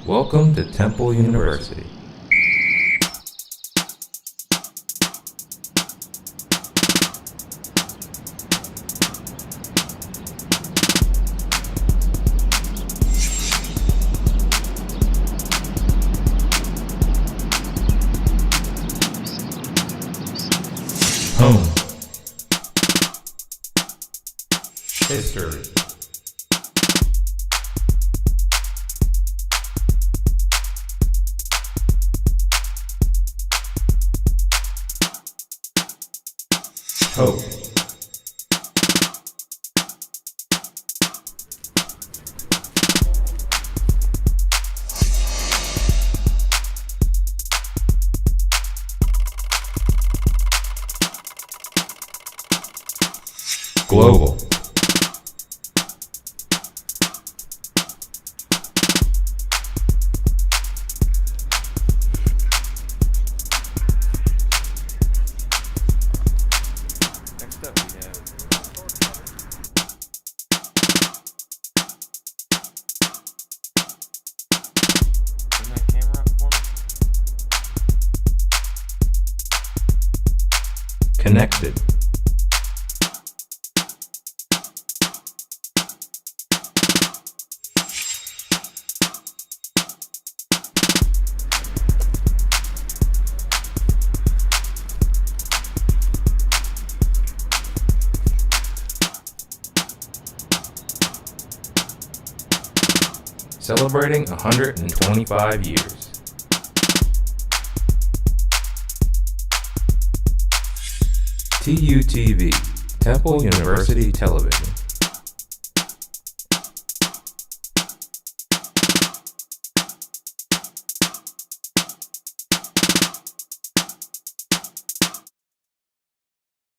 Welcome to Temple University. Home. History. Hope. Global. Next up, we have turn that camera up for me. Connected. Celebrating 125 years. TUTV, Temple University Television.